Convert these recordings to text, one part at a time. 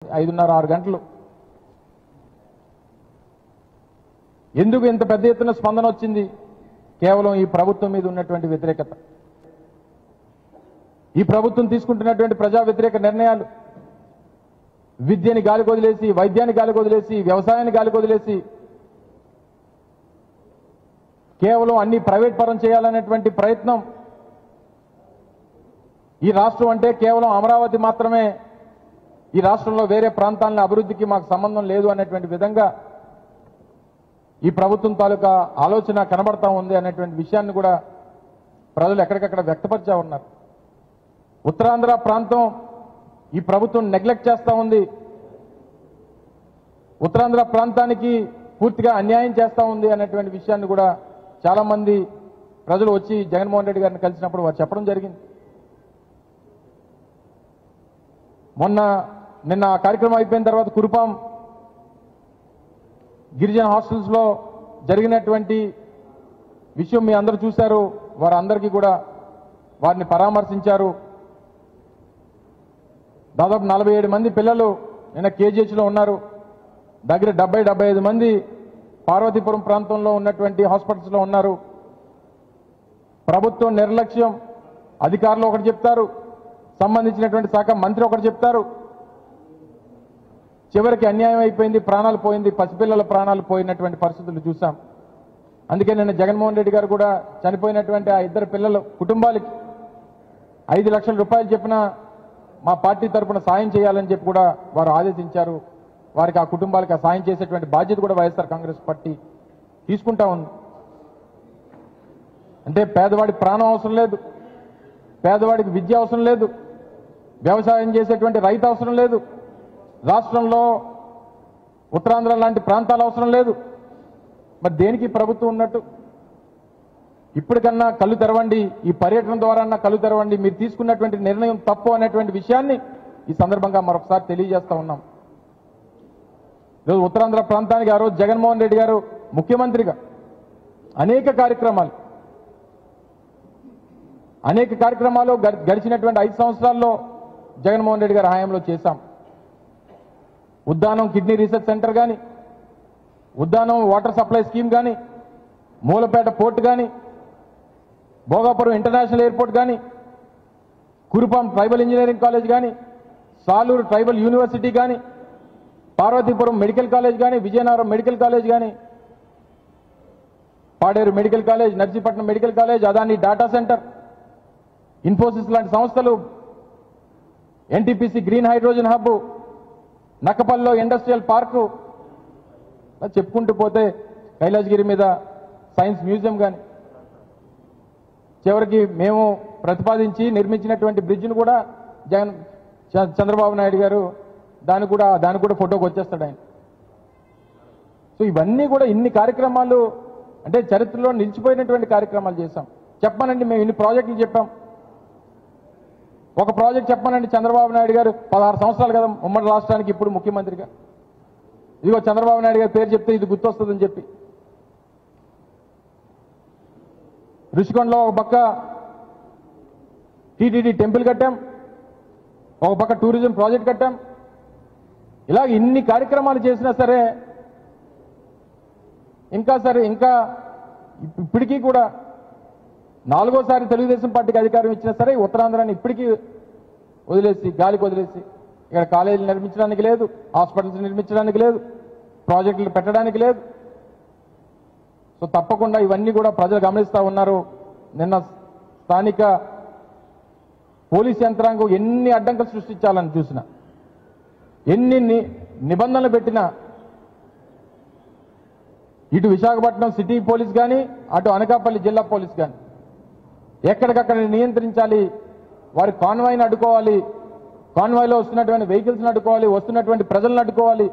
5:30 6 గంటలు ఎందుకు ఇంత పెద్ద ఎత్తున స్పందన వచ్చింది? కేవలం ఈ ప్రభుత్వం మీద ఉన్నటువంటి వ్యతిరేకత, ఈ ప్రభుత్వం తీసుకుంటున్నటువంటి ప్రజా వ్యతిరేక నిర్ణయాలు, విద్యని గాలికి వదిలేసి, వైద్యాన్ని గాలికి వదిలేసి, వ్యవసాయాన్ని గాలికి వదిలేసి కేవలం అన్ని ప్రైవేట్ పరం చేయాలనేటువంటి ప్రయత్నం. ఈ రాష్ట్రం అంటే కేవలం అమరావతి మాత్రమే, ఈ రాష్ట్రంలో వేరే ప్రాంతాలను అభివృద్ధికి మాకు సంబంధం లేదు అనేటువంటి విధంగా ఈ ప్రభుత్వం తాలూకా ఆలోచన కనబడతా ఉంది అనేటువంటి విషయాన్ని కూడా ప్రజలు ఎక్కడికక్కడ వ్యక్తపరిచా ఉన్నారు. ఉత్తరాంధ్ర ప్రాంతం ఈ ప్రభుత్వం నెగ్లెక్ట్ చేస్తూ ఉంది, ఉత్తరాంధ్ర ప్రాంతానికి పూర్తిగా అన్యాయం చేస్తూ ఉంది అనేటువంటి విషయాన్ని కూడా చాలా మంది ప్రజలు వచ్చి జగన్మోహన్ రెడ్డి గారిని కలిసినప్పుడు వారు చెప్పడం జరిగింది. నిన్న ఆ కార్యక్రమం అయిపోయిన తర్వాత కురుపాం గిరిజన హాస్టల్స్ లో జరిగినటువంటి విషయం మీ అందరూ చూశారు. వారందరికీ కూడా వారిని పరామర్శించారు. దాదాపు 47 మంది పిల్లలు నిన్న కేజీహెచ్ లో ఉన్నారు. దగ్గర 70-75 మంది పార్వతీపురం ప్రాంతంలో ఉన్నటువంటి హాస్పిటల్స్ లో ఉన్నారు. ప్రభుత్వం నిర్లక్ష్యం, అధికారులు ఒకటి చెప్తారు, సంబంధించినటువంటి శాఖ మంత్రి ఒకటి చెప్తారు, చివరికి అన్యాయం అయిపోయింది, ప్రాణాలు పోయింది, పసిపిల్లల ప్రాణాలు పోయినటువంటి పరిస్థితులు చూసాం. అందుకే నిన్న జగన్మోహన్ రెడ్డి గారు కూడా చనిపోయినటువంటి ఆ ఇద్దరు పిల్లల కుటుంబాలకి 5 లక్షల రూపాయలు చెప్పిన మా పార్టీ తరఫున సాయం చేయాలని చెప్పి కూడా వారు ఆదేశించారు. వారికి ఆ కుటుంబాలకు ఆ సాయం చేసేటువంటి బాధ్యత కూడా వైఎస్ఆర్ కాంగ్రెస్ పార్టీ తీసుకుంటా ఉంది. అంటే పేదవాడి ప్రాణం అవసరం లేదు, పేదవాడికి విద్య అవసరం లేదు, వ్యవసాయం చేసేటువంటి రైతు అవసరం లేదు, రాష్ట్రంలో ఉత్తరాంధ్ర లాంటి ప్రాంతాలు అవసరం లేదు. మరి దేనికి ప్రభుత్వం ఉన్నట్టు? ఇప్పటికన్నా కళ్ళు తెరవండి, ఈ పర్యటన ద్వారా కళ్ళు తెరవండి, మీరు తీసుకున్నటువంటి నిర్ణయం తప్పు అనేటువంటి విషయాన్ని ఈ సందర్భంగా మరొకసారి తెలియజేస్తా ఉన్నాం. ఈరోజు ఉత్తరాంధ్ర ప్రాంతానికి ఆ రోజు జగన్మోహన్ రెడ్డి గారు ముఖ్యమంత్రిగా అనేక కార్యక్రమాలు గడిచినటువంటి 5 సంవత్సరాల్లో జగన్మోహన్ రెడ్డి గారి హయాంలో చేశాం. ఉద్దానం కిడ్నీ రీసెర్చ్ సెంటర్ కానీ, ఉద్దానం వాటర్ సప్లై స్కీమ్ కానీ, మూలపేట పోర్ట్ కానీ, భోగాపురం ఇంటర్నేషనల్ ఎయిర్పోర్ట్ కానీ, కురుపాం ట్రైబల్ ఇంజనీరింగ్ కాలేజ్ కానీ, సాలూరు ట్రైబల్ యూనివర్సిటీ కానీ, పార్వతీపురం మెడికల్ కాలేజ్ కానీ, విజయనగరం మెడికల్ కాలేజ్ కానీ, Paderu medical college, Narsipatnam medical college, Adani data centre, Infosys లాంటి సంస్థలు, ఎన్టీపీసీ గ్రీన్ హైడ్రోజన్ హబ్, నక్కపల్లిలో ఇండస్ట్రియల్ పార్కు, చెప్పుకుంటూ పోతే కైలాసగిరి మీద సైన్స్ మ్యూజియం కానీ, చివరికి మేము ప్రతిపాదించి నిర్మించినటువంటి బ్రిడ్జ్ను కూడా చంద్రబాబు నాయుడు గారు దానికి కూడా ఫోటోకి వచ్చేస్తాడు ఆయన. సో ఇవన్నీ కూడా ఇన్ని కార్యక్రమాలు అంటే చరిత్రలో నిలిచిపోయినటువంటి కార్యక్రమాలు చేశాం. చెప్పానండి, మేము ఇన్ని ప్రాజెక్టులు చెప్పాం. ఒక ప్రాజెక్ట్ చెప్పానండి, చంద్రబాబు నాయుడు గారు 16 సంవత్సరాలు కదా ఉమ్మడి రాష్ట్రానికి ఇప్పుడు ముఖ్యమంత్రిగా, ఇదిగో చంద్రబాబు నాయుడు గారి పేరు చెప్తే ఇది గుర్తొస్తుందని చెప్పి రుషికొండలో ఒక పక్క టీటీడీ టెంపుల్ కట్టాం, ఒక పక్క టూరిజం ప్రాజెక్ట్ కట్టాం. ఇలాగ ఇన్ని కార్యక్రమాలు చేసినా సరే ఇంకా ఇప్పటికీ కూడా 4వ సారి తెలుగుదేశం పార్టీకి అధికారం ఇచ్చినా సరే ఉత్తరాంధ్రాన్ని ఇప్పటికీ గాలికి వదిలేసి ఇక్కడ కాలేజీలు నిర్మించడానికి లేదు, హాస్పిటల్స్ నిర్మించడానికి లేదు, ప్రాజెక్టులు పెట్టడానికి లేదు. సో తప్పకుండా ఇవన్నీ కూడా ప్రజలు గమనిస్తూ ఉన్నారు. నిన్న స్థానిక పోలీస్ యంత్రాంగం ఎన్ని అడ్డంకులు సృష్టించాలని చూసినా, ఎన్ని నిబంధనలు పెట్టినా, ఇటు విశాఖపట్నం సిటీ పోలీస్ కానీ, అటు అనకాపల్లి జిల్లా పోలీస్ కానీ ఎక్కడికక్కడ నియంత్రించాలి, వారి కాన్వాయ్ని అడ్డుకోవాలి, కాన్వాయ్లో వస్తున్నటువంటి వెహికల్స్ని అడ్డుకోవాలి, వస్తున్నటువంటి ప్రజలను అడ్డుకోవాలి.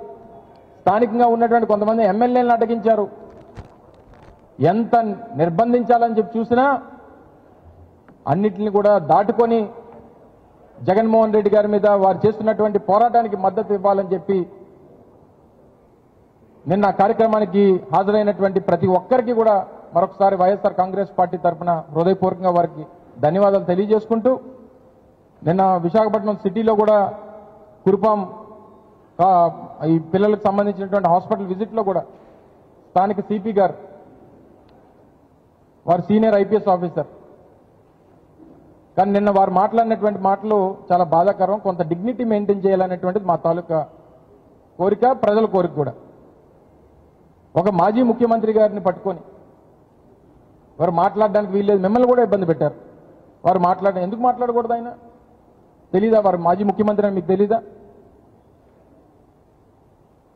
స్థానికంగా ఉన్నటువంటి కొంతమంది ఎమ్మెల్యేలను అడ్డగించారు. ఎంత నిర్బంధించాలని చెప్పి చూసినా అన్నిటిని కూడా దాటుకొని జగన్మోహన్ రెడ్డి గారి మీద వారు చేస్తున్నటువంటి పోరాటానికి మద్దతు ఇవ్వాలని చెప్పి నిన్న కార్యక్రమానికి హాజరైనటువంటి ప్రతి ఒక్కరికి కూడా మరొకసారి వైఎస్ఆర్ కాంగ్రెస్ పార్టీ తరఫున హృదయపూర్వకంగా వారికి ధన్యవాదాలు తెలియజేసుకుంటూ, నిన్న విశాఖపట్నం సిటీలో కూడా కురుపాం ఈ పిల్లలకు సంబంధించినటువంటి హాస్పిటల్ విజిట్లో కూడా స్థానిక సిపి గారు, వారు సీనియర్ ఐపీఎస్ ఆఫీసర్, కానీ నిన్న వారు మాట్లాడినటువంటి మాటలు చాలా బాధాకరం. కొంత డిగ్నిటీ మెయింటైన్ చేయాలనేటువంటిది మా తాలూకా కోరిక, ప్రజల కోరిక కూడా. ఒక మాజీ ముఖ్యమంత్రి గారిని పట్టుకొని వారు మాట్లాడడానికి వీల్లేదు, మిమ్మల్ని కూడా ఇబ్బంది పెట్టారు. వారు ఎందుకు మాట్లాడకూడదు? ఆయన తెలీదా వారు మాజీ ముఖ్యమంత్రి అని మీకు తెలీదా?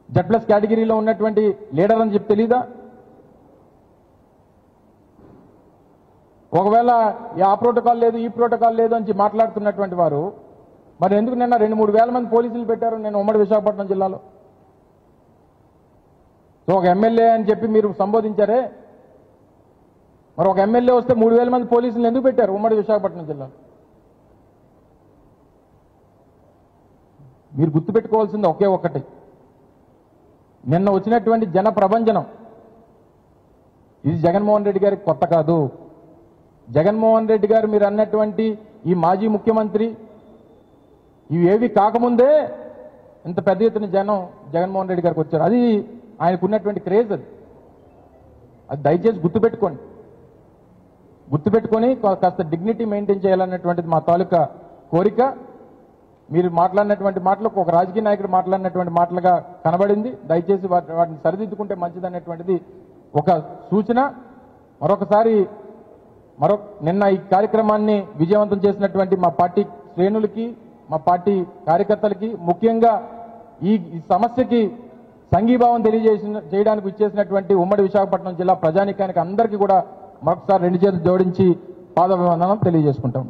Z+ కేటగిరీలో ఉన్నటువంటి లీడర్ అని చెప్పి తెలీదా? ఒకవేళ ఆ ప్రోటోకాల్ లేదు, ఈ ప్రోటోకాల్ లేదు అని మాట్లాడుతున్నటువంటి వారు మరి ఎందుకు నిన్న 2-3 వేల మంది పోలీసులు పెట్టారు నేను ఉమ్మడి విశాఖపట్నం జిల్లాలో? సో ఒక ఎమ్మెల్యే అని చెప్పి మీరు సంబోధించారే, మరి ఒక ఎమ్మెల్యే వస్తే 3,000 మంది పోలీసులు ఎందుకు పెట్టారు ఉమ్మడి విశాఖపట్నం జిల్లాలో? మీరు గుర్తుపెట్టుకోవాల్సింది ఒకే ఒక్కటి, నిన్న వచ్చినటువంటి జన ప్రభంజనం ఇది జగన్మోహన్ రెడ్డి గారికి కొత్త కాదు. జగన్మోహన్ రెడ్డి గారు మీరు అన్నటువంటి ఈ మాజీ ముఖ్యమంత్రి ఇవేవి కాకముందే ఇంత పెద్ద ఎత్తున జనం జగన్మోహన్ రెడ్డి గారికి వచ్చారు. అది ఆయనకున్నటువంటి క్రేజ్. అది దయచేసి గుర్తుపెట్టుకొని కాస్త డిగ్నిటీ మెయింటైన్ చేయాలన్నటువంటిది మా తాలూకా కోరిక. మీరు మాట్లాడినటువంటి మాటలు ఒక రాజకీయ నాయకుడు మాట్లాడినటువంటి మాటలుగా కనబడింది. దయచేసి వాటిని సరిదిద్దుకుంటే మంచిదనేటువంటిది ఒక సూచన. మరొకసారి నిన్న ఈ కార్యక్రమాన్ని విజయవంతం చేసినటువంటి మా పార్టీ శ్రేణులకి, మా పార్టీ కార్యకర్తలకి, ముఖ్యంగా ఈ సమస్యకి సంఘీభావం చేయడానికి ఇచ్చేసినటువంటి ఉమ్మడి విశాఖపట్నం జిల్లా ప్రజానీకానికి అందరికీ కూడా మరొకసారి 2 చేతులు జోడించి పాదాభివందనం తెలియజేసుకుంటాం.